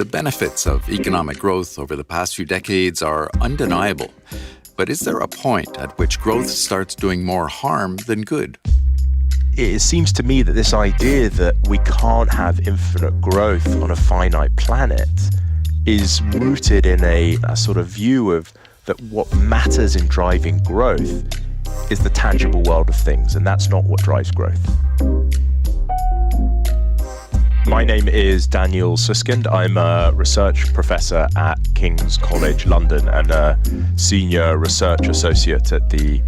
The benefits of economic growth over the past few decades are undeniable. But is there a point at which growth starts doing more harm than good? It seems to me that this idea that we can't have infinite growth on a finite planet is rooted in a sort of view of that what matters in driving growth is the tangible world of things, and that's not what drives growth. My name is Daniel Susskind. I'm a research professor at King's College London and a senior research associate at the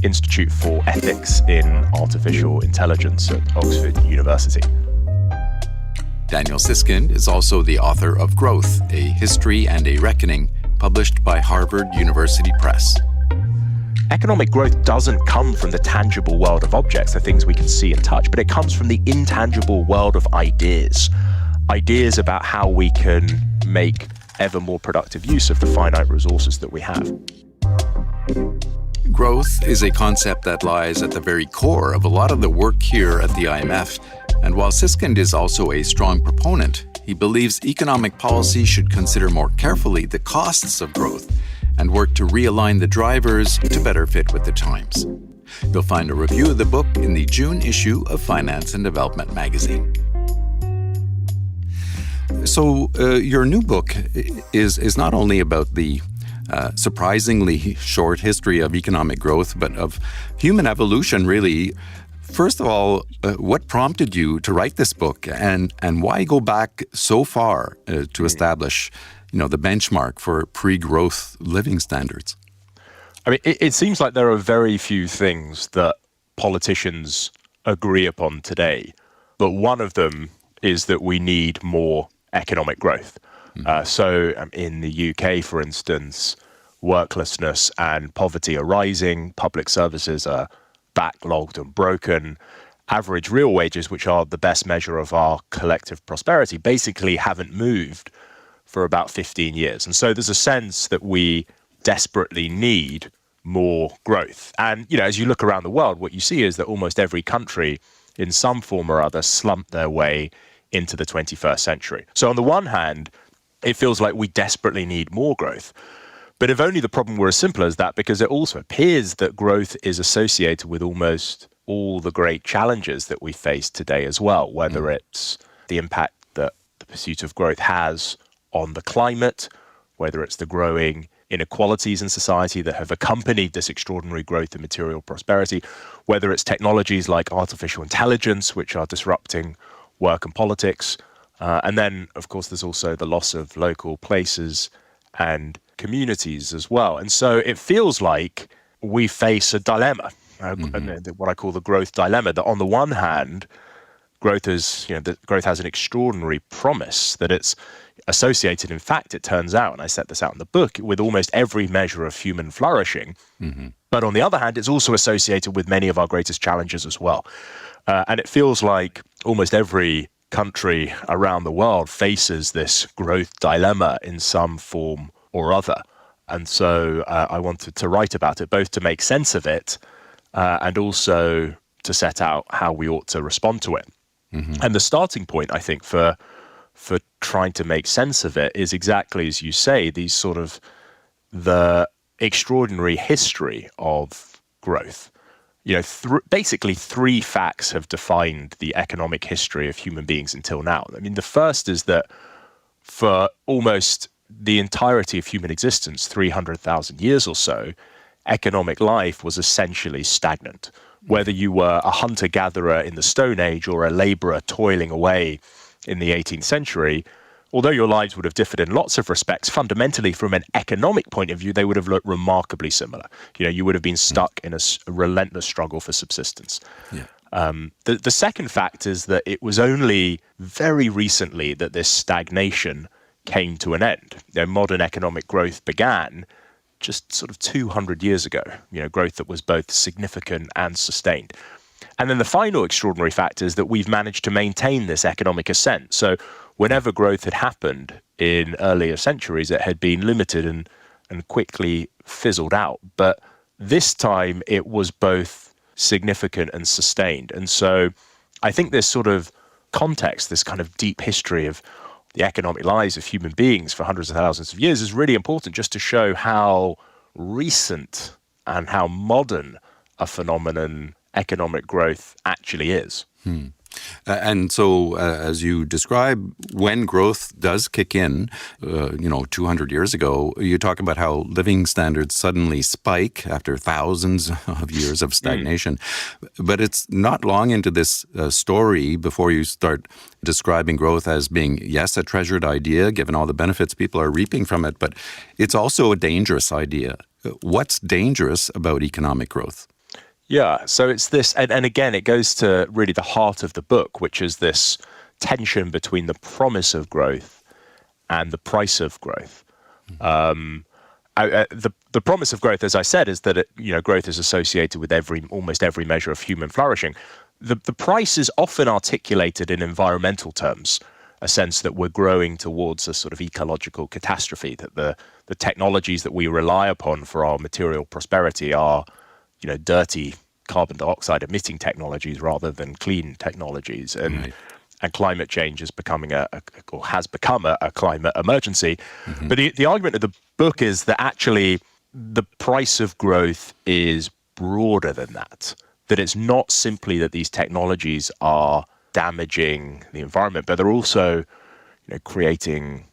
Institute for Ethics in Artificial Intelligence at Oxford University. Daniel Susskind is also the author of Growth, A History and a Reckoning, published by Harvard University Press. Economic growth doesn't come from the tangible world of objects, the things we can see and touch, but it comes from the intangible world of ideas. Ideas about how we can make ever more productive use of the finite resources that we have. Growth is a concept that lies at the very core of a lot of the work here at the IMF. And while Susskind is also a strong proponent, he believes economic policy should consider more carefully the costs of growth and work to realign the drivers to better fit with the times. You'll find a review of the book in the June issue of Finance and Development magazine. So your new book is not only about the surprisingly short history of economic growth, but of human evolution, really. First of all, what prompted you to write this book, and why go back so far to establish the benchmark for pre-growth living standards? I mean, it seems like there are very few things that politicians agree upon today, but one of them is that we need more economic growth. So in the UK, for instance, worklessness and poverty are rising, public services are backlogged and broken, average real wages, which are the best measure of our collective prosperity, basically haven't moved for about 15 years. And so there's a sense that we desperately need more growth. And, as you look around the world, what you see is that almost every country in some form or other slumped their way into the 21st century. So on the one hand, it feels like we desperately need more growth. But if only the problem were as simple as that, because it also appears that growth is associated with almost all the great challenges that we face today as well, whether it's the impact that the pursuit of growth has on the climate, whether it's the growing inequalities in society that have accompanied this extraordinary growth in material prosperity, whether it's technologies like artificial intelligence, which are disrupting work and politics. And then, of course, there's also the loss of local places and communities as well. And so it feels like we face a dilemma, what I call the growth dilemma, that on the one hand, growth has an extraordinary promise, that it's associated, in fact, it turns out, and I set this out in the book, with almost every measure of human flourishing. But on the other hand, it's also associated with many of our greatest challenges as well. And it feels like almost every country around the world faces this growth dilemma in some form or other. And so I wanted to write about it, both to make sense of it and also to set out how we ought to respond to it. And the starting point, I think, for trying to make sense of it is exactly as you say, these sort of the extraordinary history of growth. Basically three facts have defined the economic history of human beings until now. I mean, the first is that for almost the entirety of human existence, 300,000 years or so, economic life was essentially stagnant. Whether you were a hunter-gatherer in the Stone Age or a laborer toiling away in the 18th century, although your lives would have differed in lots of respects, fundamentally from an economic point of view, they would have looked remarkably similar. You would have been stuck in a relentless struggle for subsistence. The second fact is that it was only very recently that this stagnation came to an end. Modern economic growth began just sort of 200 years ago, growth that was both significant and sustained. And then the final extraordinary fact is that we've managed to maintain this economic ascent. So whenever growth had happened in earlier centuries, it had been limited and quickly fizzled out. But this time it was both significant and sustained. And so I think this sort of context, this kind of deep history of the economic lives of human beings for hundreds of thousands of years is really important, just to show how recent and how modern a phenomenon economic growth actually is. And so, as you describe, when growth does kick in, 200 years ago, you talk about how living standards suddenly spike after thousands of years of stagnation. But it's not long into this story before you start describing growth as being, yes, a treasured idea, given all the benefits people are reaping from it, but it's also a dangerous idea. What's dangerous about economic growth? Yeah, so it's this, and again, it goes to really the heart of the book, which is this tension between the promise of growth and the price of growth. The promise of growth, as I said, is that growth is associated with almost every measure of human flourishing. The price is often articulated in environmental terms, a sense that we're growing towards a sort of ecological catastrophe, that the technologies that we rely upon for our material prosperity are dirty carbon dioxide emitting technologies rather than clean technologies. And climate change is becoming has become a climate emergency. Mm-hmm. But the argument of the book is that actually the price of growth is broader than that it's not simply that these technologies are damaging the environment, but they're also creating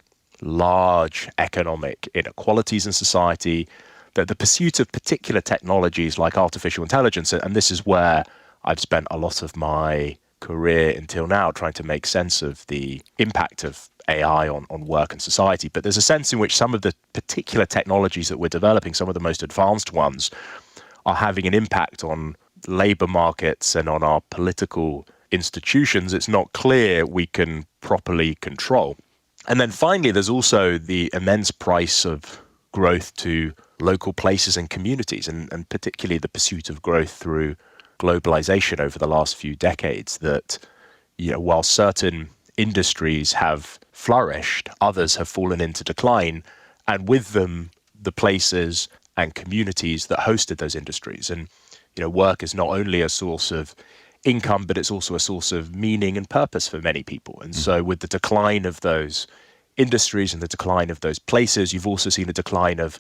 large economic inequalities in society, the pursuit of particular technologies like artificial intelligence, and this is where I've spent a lot of my career until now trying to make sense of the impact of AI on work and society. But there's a sense in which some of the particular technologies that we're developing, some of the most advanced ones, are having an impact on labor markets and on our political institutions it's not clear we can properly control. And then finally, there's also the immense price of growth to local places and communities, and particularly the pursuit of growth through globalization over the last few decades, that while certain industries have flourished, others have fallen into decline, and with them the places and communities that hosted those industries. And work is not only a source of income, but it's also a source of meaning and purpose for many people. And so with the decline of those industries and the decline of those places, you've also seen a decline of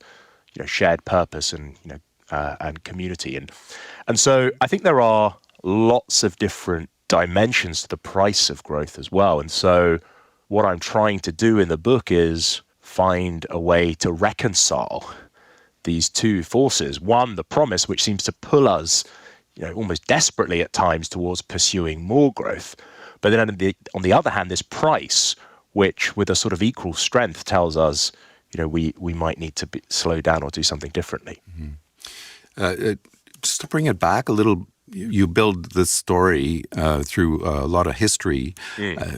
shared purpose and community. And so I think there are lots of different dimensions to the price of growth as well. And so what I'm trying to do in the book is find a way to reconcile these two forces. One, the promise, which seems to pull us almost desperately at times towards pursuing more growth. But then on the other hand, this price, which with a sort of equal strength tells us, we might need to slow down or do something differently. Mm-hmm. Just to bring it back a little, you build this story through a lot of history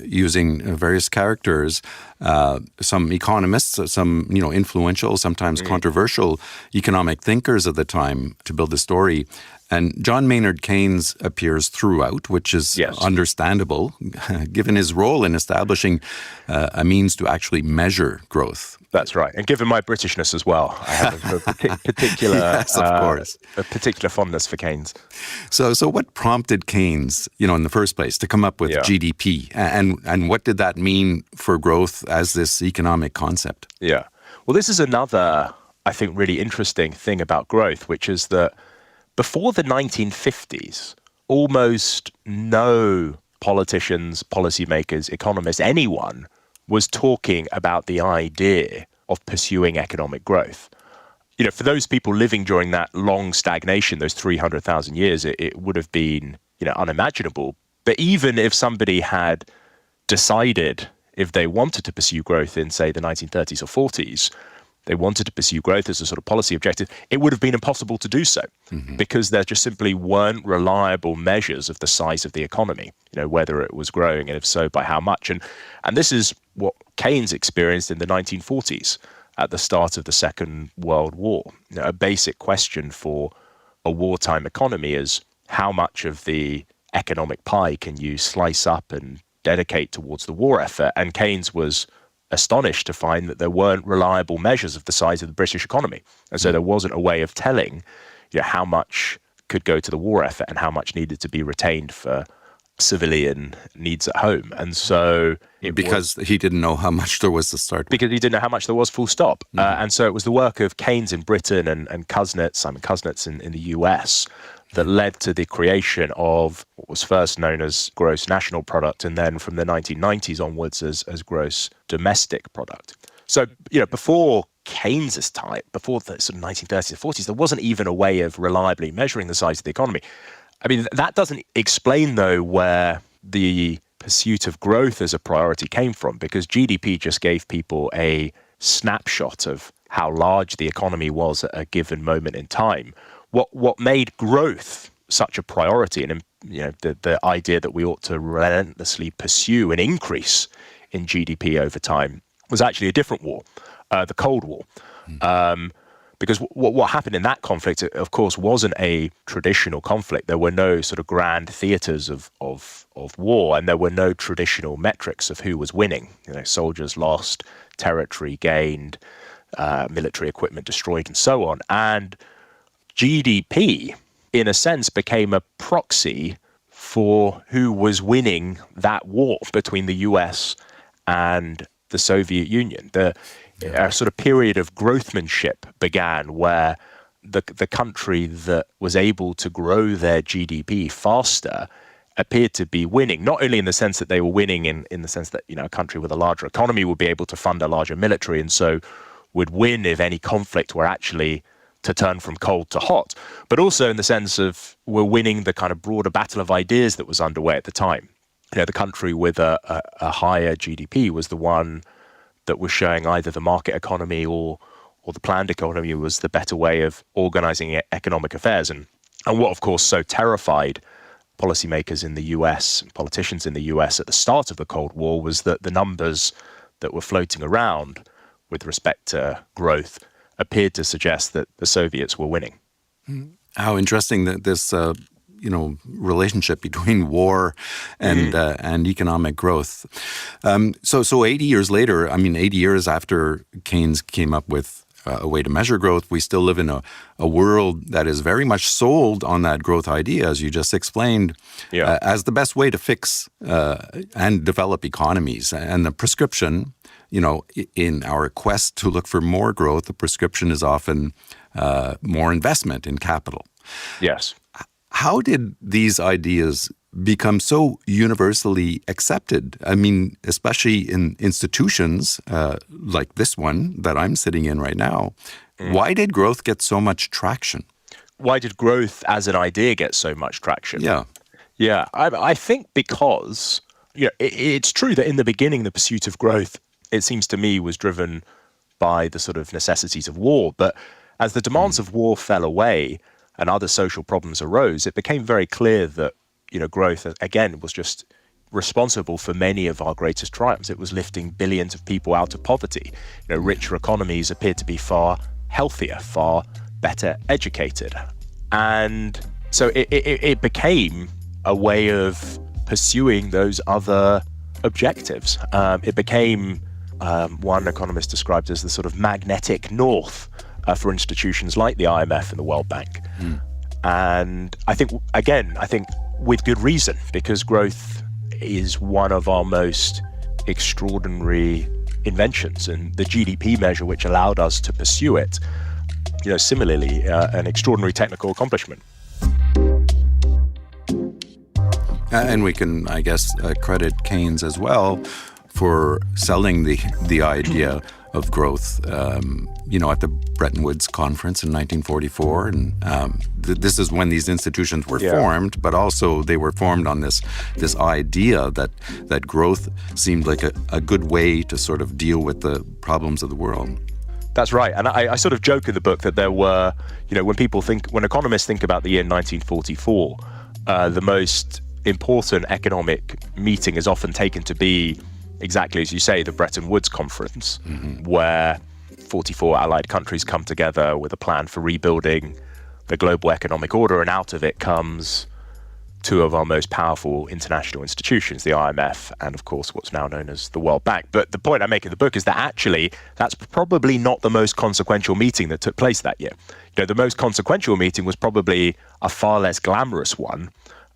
using various characters, some economists, some influential, sometimes controversial economic thinkers of the time to build the story. And John Maynard Keynes appears throughout, which is understandable, given his role in establishing a means to actually measure growth. That's right. And given my Britishness as well, I have a particular, yes, of course. A particular fondness for Keynes. So what prompted Keynes, in the first place, to come up with GDP? And what did that mean for growth as this economic concept? Yeah. Well, this is another, I think, really interesting thing about growth, which is that before the 1950s, almost no politicians, policymakers, economists, anyone was talking about the idea of pursuing economic growth. For those people living during that long stagnation, those 300,000 years, it would have been, unimaginable. But even if somebody had decided if they wanted to pursue growth in, say, the 1930s or 40s, they wanted to pursue growth as a sort of policy objective, it would have been impossible to do so because there just simply weren't reliable measures of the size of the economy, whether it was growing and if so, by how much. And this is what Keynes experienced in the 1940s at the start of the Second World War. A basic question for a wartime economy is how much of the economic pie can you slice up and dedicate towards the war effort? And Keynes was astonished to find that there weren't reliable measures of the size of the British economy. And so there wasn't a way of telling how much could go to the war effort and how much needed to be retained for civilian needs at home. And so because he didn't know how much there was to start with. Because he didn't know how much there was, full stop. And so it was the work of Keynes in Britain and Simon Kuznets in the US that led to the creation of what was first known as gross national product, and then from the 1990s onwards as gross domestic product. So, before Keynes's time, before the sort of 1930s and 40s, there wasn't even a way of reliably measuring the size of the economy. I mean, that doesn't explain, though, where the pursuit of growth as a priority came from, because GDP just gave people a snapshot of how large the economy was at a given moment in time. What made growth such a priority, and the idea that we ought to relentlessly pursue an increase in GDP over time, was actually a different war, the Cold War. Because what happened in that conflict, of course, wasn't a traditional conflict. There were no sort of grand theatres of war, and there were no traditional metrics of who was winning. Soldiers lost, territory gained, military equipment destroyed, and so on. And GDP, in a sense, became a proxy for who was winning that war between the US and the Soviet Union. A sort of period of growthmanship began where the country that was able to grow their GDP faster appeared to be winning, not only in the sense that they were winning in the sense that a country with a larger economy would be able to fund a larger military and so would win if any conflict were actually to turn from cold to hot, but also in the sense of we're winning the kind of broader battle of ideas that was underway at the time. The country with a higher GDP was the one that was showing either the market economy or the planned economy was the better way of organizing economic affairs. And what, of course, so terrified policymakers in the US, politicians in the US at the start of the Cold War was that the numbers that were floating around with respect to growth appeared to suggest that the Soviets were winning. How interesting that this relationship between war and economic growth. So 80 years later, 80 years after Keynes came up with a way to measure growth, we still live in a world that is very much sold on that growth idea, as you just explained, as the best way to fix and develop economies. And the prescription, in our quest to look for more growth, the prescription is often more investment in capital. Yes. How did these ideas become so universally accepted? Especially in institutions like this one that I'm sitting in right now. Why did growth get so much traction? Why did growth as an idea get so much traction? Yeah. I think because it's true that in the beginning, the pursuit of growth, it seems to me, was driven by the sort of necessities of war. But as the demands of war fell away and other social problems arose, it became very clear that growth, again, was just responsible for many of our greatest triumphs. It was lifting billions of people out of poverty. Richer economies appeared to be far healthier, far better educated. And so it became a way of pursuing those other objectives. It became, one economist described as the sort of magnetic north for institutions like the IMF and the World Bank. And I think with good reason, because growth is one of our most extraordinary inventions, and the GDP measure which allowed us to pursue it, similarly, an extraordinary technical accomplishment. And we can, I guess, credit Keynes as well for selling the idea of growth, at the Bretton Woods Conference in 1944. And this is when these institutions were formed, but also they were formed on this idea that growth seemed like a good way to sort of deal with the problems of the world. That's right. And I sort of joke in the book that there were, when economists think about the year 1944, the most important economic meeting is often taken to be exactly as you say, the Bretton Woods Conference, where 44 allied countries come together with a plan for rebuilding the global economic order, and out of it comes two of our most powerful international institutions, the IMF and, of course, what's now known as the World Bank. But the point I make in the book is that actually that's probably not the most consequential meeting that took place that year. The most consequential meeting was probably a far less glamorous one,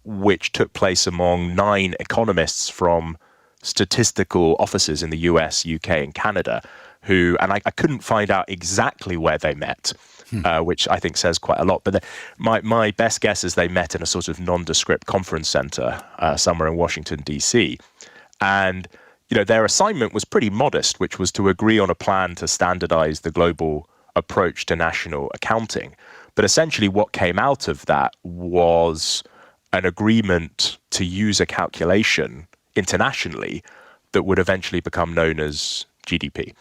which took place among 9 economists from statistical offices in the US, UK, and Canada, who, and I couldn't find out exactly where they met, which I think says quite a lot. But my best guess is they met in a sort of nondescript conference center somewhere in Washington, D.C. And, their assignment was pretty modest, which was to agree on a plan to standardize the global approach to national accounting. But essentially what came out of that was an agreement to use a calculation internationally that would eventually become known as GDP.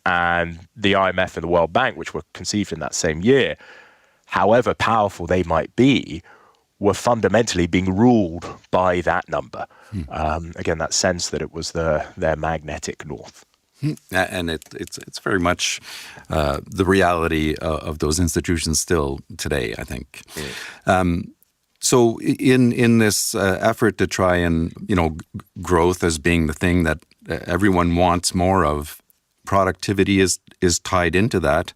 And the IMF and the World Bank, which were conceived in that same year, however powerful they might be, were fundamentally being ruled by that number. Again, that sense that it was their magnetic north. And it's very much the reality of those institutions still today, I think. So in this effort to try and, growth as being the thing that everyone wants more of, productivity is tied into that.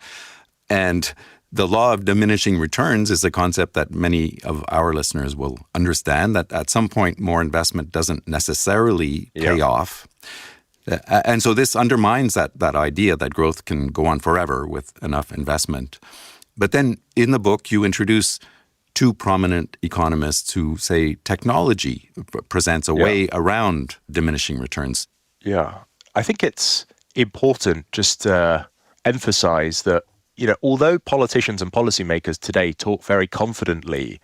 And the law of diminishing returns is a concept that many of our listeners will understand, that at some point more investment doesn't necessarily pay off. And so this undermines that idea that growth can go on forever with enough investment. But then in the book, you introduce 2 prominent economists who say technology presents a way around diminishing returns. Yeah, I think it's important just to emphasize that, although politicians and policymakers today talk very confidently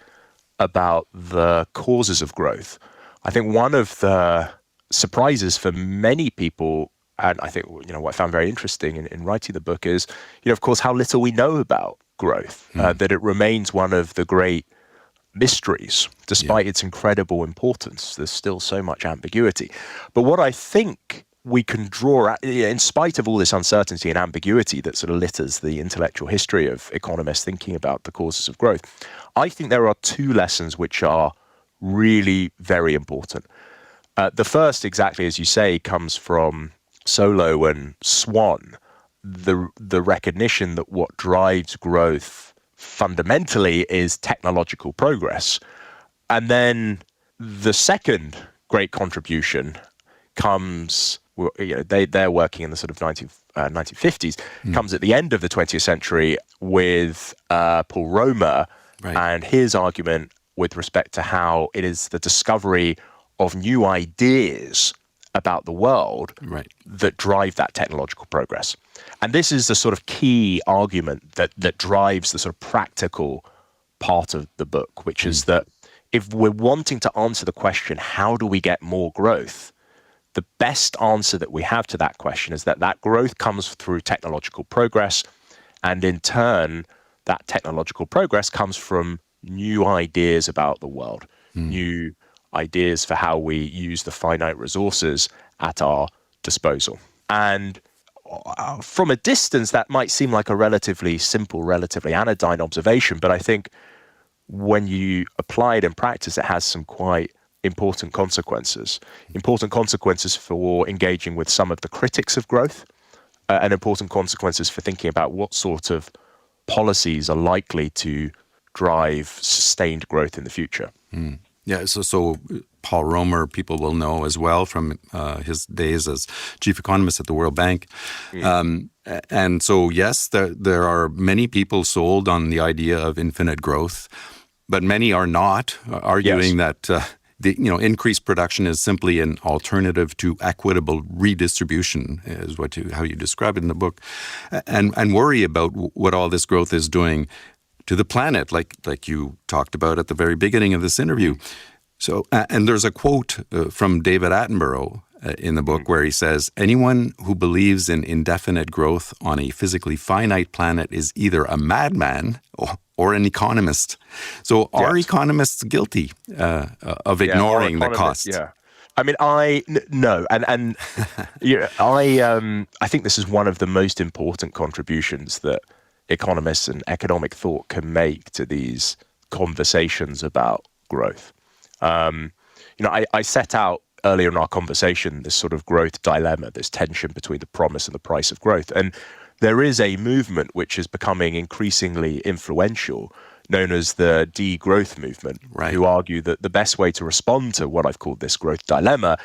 about the causes of growth, I think one of the surprises for many people, and I think, what I found very interesting in writing the book is, of course, how little we know about growth, that it remains one of the great mysteries, despite its incredible importance. There's still so much ambiguity. But what I think we can draw out, in spite of all this uncertainty and ambiguity that sort of litters the intellectual history of economists thinking about the causes of growth, I think there are 2 lessons which are really very important. The first, exactly as you say, comes from Solow and Swan, the recognition that what drives growth fundamentally is technological progress. And then the second great contribution comes, they're working in the sort of 1950s, comes at the end of the 20th century with Paul Romer and his argument with respect to how it is the discovery of new ideas about the world that drive that technological progress. And this is the sort of key argument that drives the sort of practical part of the book, which is that if we're wanting to answer the question, how do we get more growth? The best answer that we have to that question is that growth comes through technological progress. And in turn, that technological progress comes from new ideas about the world, new ideas for how we use the finite resources at our disposal. And from a distance, that might seem like a relatively simple, relatively anodyne observation, but I think when you apply it in practice, it has some quite important consequences for engaging with some of the critics of growth, and important consequences for thinking about what sort of policies are likely to drive sustained growth in the future. Yeah, so Paul Romer, people will know as well from his days as chief economist at the World Bank. And so, yes, there are many people sold on the idea of infinite growth, but many are not, arguing that increased production is simply an alternative to equitable redistribution, is how you describe it in the book, and worry about what all this growth is doing to the planet, like you talked about at the very beginning of this interview. So, and there's a quote from David Attenborough in the book where he says, anyone who believes in indefinite growth on a physically finite planet is either a madman or an economist. So are economists guilty of ignoring the costs? Yeah. I mean, no, and I think this is one of the most important contributions that economists and economic thought can make to these conversations about growth. I set out earlier in our conversation this sort of growth dilemma, this tension between the promise and the price of growth. And there is a movement which is becoming increasingly influential known as the degrowth movement, Right. who argue that the best way to respond to what I've called this growth dilemma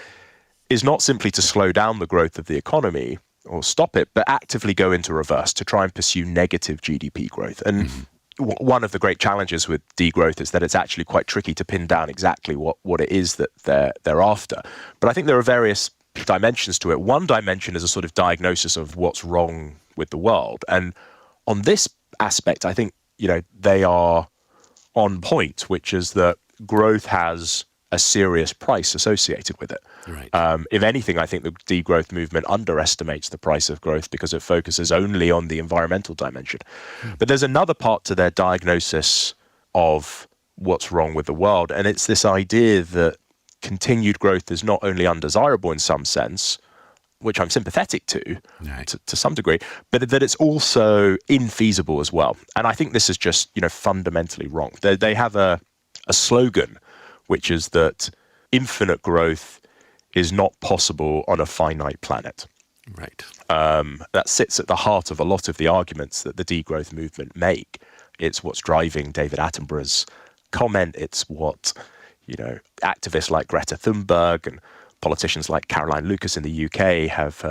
is not simply to slow down the growth of the economy or stop it, but actively go into reverse to try and pursue negative GDP growth. And one of the great challenges with degrowth is that it's actually quite tricky to pin down exactly what it is that they're after. But I think there are various dimensions to it. One dimension is a sort of diagnosis of what's wrong with the world. And on this aspect, I think, they are on point, which is that growth has a serious price associated with it. Right. If anything, I think the degrowth movement underestimates the price of growth because it focuses only on the environmental dimension. But there's another part to their diagnosis of what's wrong with the world, and it's this idea that continued growth is not only undesirable in some sense, which I'm sympathetic to, Right. to some degree, but that it's also infeasible as well. And I think this is just, fundamentally wrong. They have a slogan, which is that infinite growth is not possible on a finite planet. Right. That sits at the heart of a lot of the arguments that the degrowth movement make. It's what's driving David Attenborough's comment. It's what, activists like Greta Thunberg and politicians like Caroline Lucas in the UK have,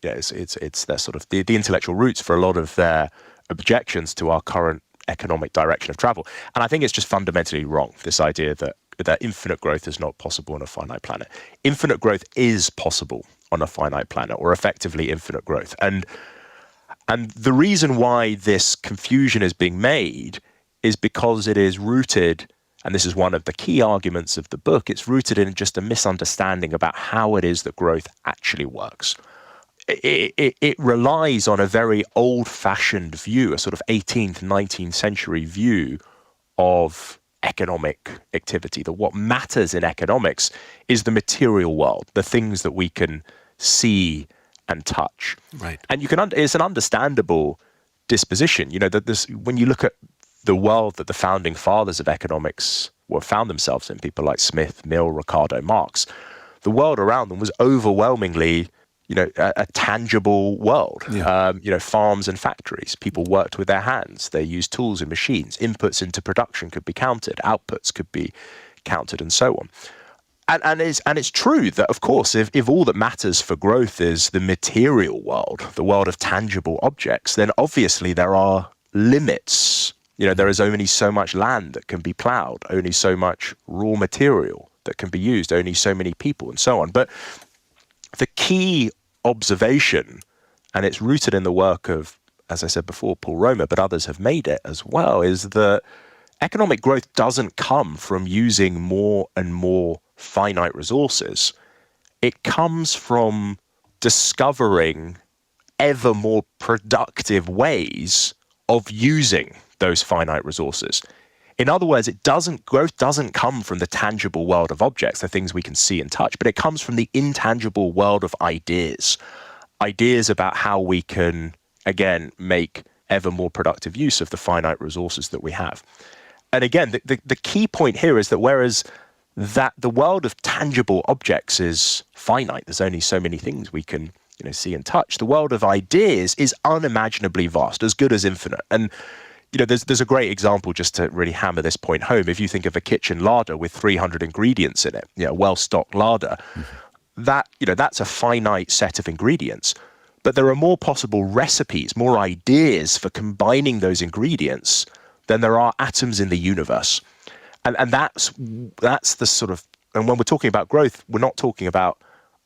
it's their sort of the intellectual roots for a lot of their objections to our current economic direction of travel. And I think it's just fundamentally wrong, this idea that infinite growth is not possible on a finite planet. Infinite growth is possible on a finite planet, or effectively infinite growth. And the reason why this confusion is being made is because it is rooted, and this is one of the key arguments of the book, it's rooted in just a misunderstanding about how it is that growth actually works. It relies on a very old-fashioned view, a sort of 18th, 19th century view of economic activity, that what matters in economics is the material world, the things that we can see and touch. Right. And it's an understandable disposition, that when you look at the world that the founding fathers of economics found themselves in, people like Smith, Mill, Ricardo, Marx, the world around them was overwhelmingly a tangible world. Yeah. Farms and factories. People worked with their hands. They used tools and machines. Inputs into production could be counted. Outputs could be counted, and so on. And it's true that, of course, if all that matters for growth is the material world, the world of tangible objects, then obviously there are limits. There is only so much land that can be plowed, only so much raw material that can be used, only so many people, and so on. But the key observation, and it's rooted in the work of, as I said before, Paul Romer, but others have made it as well, is that economic growth doesn't come from using more and more finite resources. It comes from discovering ever more productive ways of using those finite resources. In other words, growth doesn't come from the tangible world of objects, the things we can see and touch, but it comes from the intangible world of ideas about how we can, again, make ever more productive use of the finite resources that we have. And again, the key point here is that whereas that the world of tangible objects is finite, there's only so many things we can see and touch, the world of ideas is unimaginably vast, as good as infinite. And there's a great example just to really hammer this point home. If you think of a kitchen larder with 300 ingredients in it, a well-stocked larder, that's a finite set of ingredients. But there are more possible recipes, more ideas for combining those ingredients than there are atoms in the universe. And that's the sort of, and when we're talking about growth, we're not talking about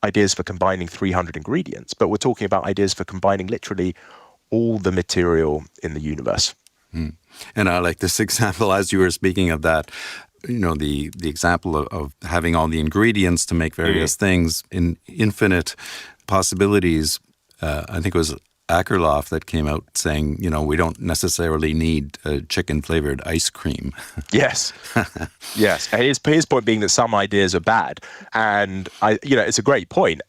ideas for combining 300 ingredients, but we're talking about ideas for combining literally all the material in the universe. And I like this example, as you were speaking of that, the example of having all the ingredients to make various things in infinite possibilities. I think it was Akerlof that came out saying, we don't necessarily need chicken-flavored ice cream. Yes. Yes. His point being that some ideas are bad. And, it's a great point.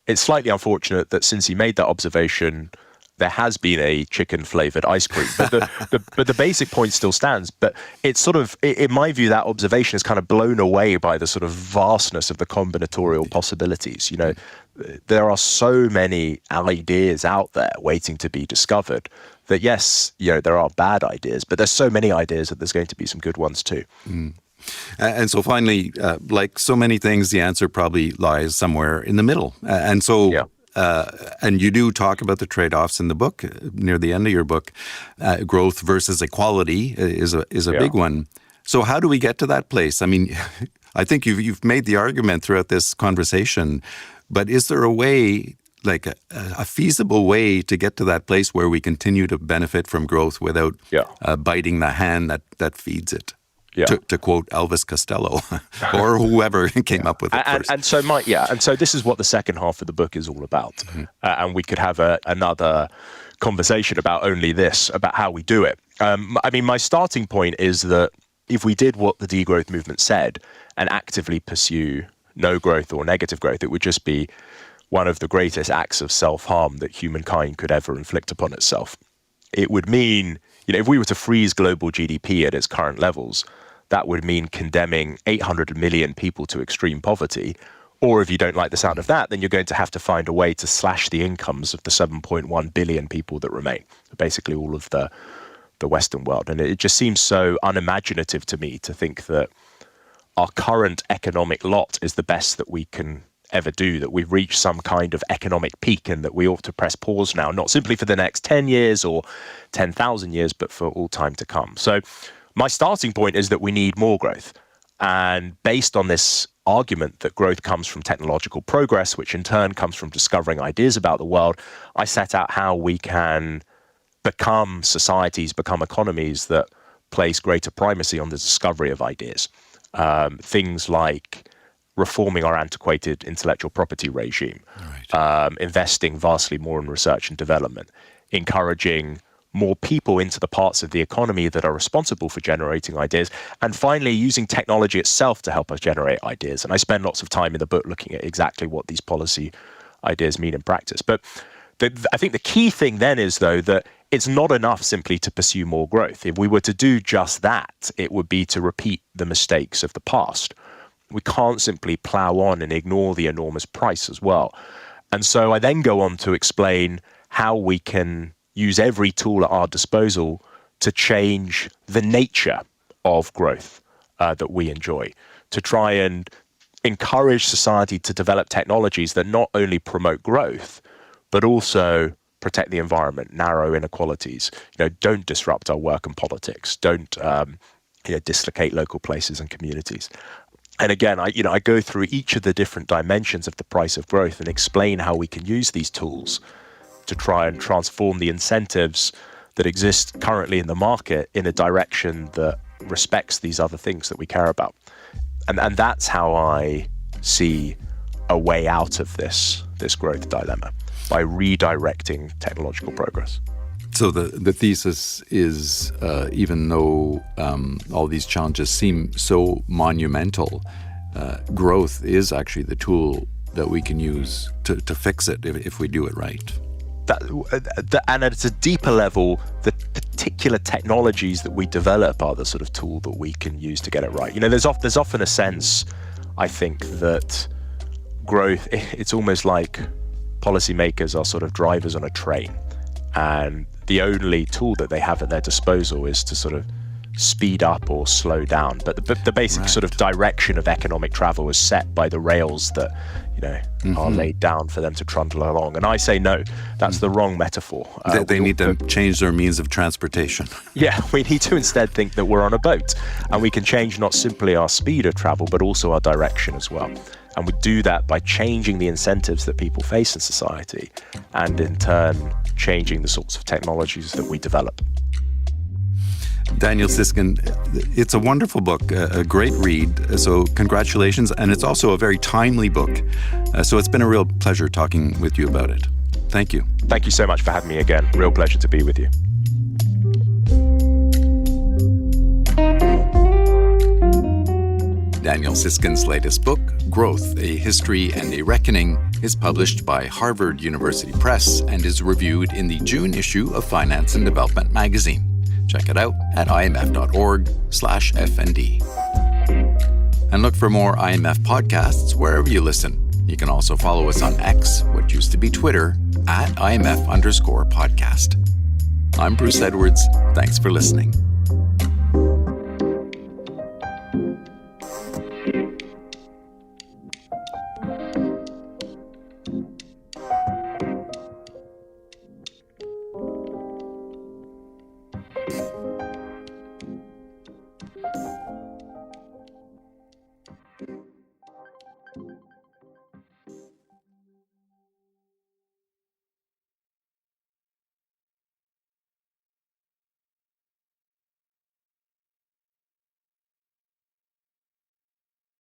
It's slightly unfortunate that since he made that observation, there has been a chicken-flavored ice cream, but the basic point still stands. But it's sort of, in my view, that observation is kind of blown away by the sort of vastness of the combinatorial possibilities. there are so many ideas out there waiting to be discovered that, yes, there are bad ideas, but there's so many ideas that there's going to be some good ones too. And so finally, like so many things, the answer probably lies somewhere in the middle. And you do talk about the trade-offs in the book, near the end of your book. Growth versus equality is a big one. So how do we get to that place? I mean, I think you've made the argument throughout this conversation, but is there a way, like a feasible way to get to that place where we continue to benefit from growth without biting the hand that feeds it? Yeah. To quote Elvis Costello or whoever came up with it first. And so this is what the second half of the book is all about. Mm-hmm. And we could have another conversation about only this, about how we do it. I mean, my starting point is that if we did what the degrowth movement said and actively pursue no growth or negative growth, it would just be one of the greatest acts of self-harm that humankind could ever inflict upon itself. It would mean, if we were to freeze global GDP at its current levels, that would mean condemning 800 million people to extreme poverty. Or if you don't like the sound of that, then you're going to have to find a way to slash the incomes of the 7.1 billion people that remain, basically all of the Western world. And it just seems so unimaginative to me to think that our current economic lot is the best that we can ever do, that we've reached some kind of economic peak and that we ought to press pause now, not simply for the next 10 years or 10,000 years, but for all time to come. So my starting point is that we need more growth. And based on this argument that growth comes from technological progress, which in turn comes from discovering ideas about the world, I set out how we can become societies, become economies that place greater primacy on the discovery of ideas. Things like reforming our antiquated intellectual property regime, investing vastly more in research and development, encouraging more people into the parts of the economy that are responsible for generating ideas, and finally using technology itself to help us generate ideas. And I spend lots of time in the book looking at exactly what these policy ideas mean in practice. But I think the key thing then is, though, that it's not enough simply to pursue more growth. If we were to do just that, it would be to repeat the mistakes of the past. We can't simply plow on and ignore the enormous price as well. And so I then go on to explain how we can use every tool at our disposal to change the nature of growth that we enjoy, to try and encourage society to develop technologies that not only promote growth, but also protect the environment, narrow inequalities, don't disrupt our work and politics, don't dislocate local places and communities. And again, I go through each of the different dimensions of the price of growth and explain how we can use these tools to try and transform the incentives that exist currently in the market in a direction that respects these other things that we care about. And that's how I see a way out of this growth dilemma, by redirecting technological progress. So the thesis is, even though all these challenges seem so monumental, growth is actually the tool that we can use to fix it if we do it right. And at a deeper level, the particular technologies that we develop are the sort of tool that we can use to get it right. There's often a sense, I think, that growth, it's almost like policymakers are sort of drivers on a train, and the only tool that they have at their disposal is to sort of speed up or slow down. But the basic sort of direction of economic travel is set by the rails that are laid down for them to trundle along. And I say no, that's the wrong metaphor. They need to change their means of transportation. Yeah, we need to instead think that we're on a boat, and we can change not simply our speed of travel, but also our direction as well. And we do that by changing the incentives that people face in society, and in turn, changing the sorts of technologies that we develop. Daniel Susskind, it's a wonderful book, a great read, so congratulations. And it's also a very timely book. So it's been a real pleasure talking with you about it. Thank you. Thank you so much for having me again. Real pleasure to be with you. Daniel Susskind's latest book, Growth, A History and a Reckoning, is published by Harvard University Press and is reviewed in the June issue of Finance and Development magazine. Check it out at imf.org/FND. And look for more IMF podcasts wherever you listen. You can also follow us on X, what used to be Twitter, @IMF_podcast. I'm Bruce Edwards. Thanks for listening.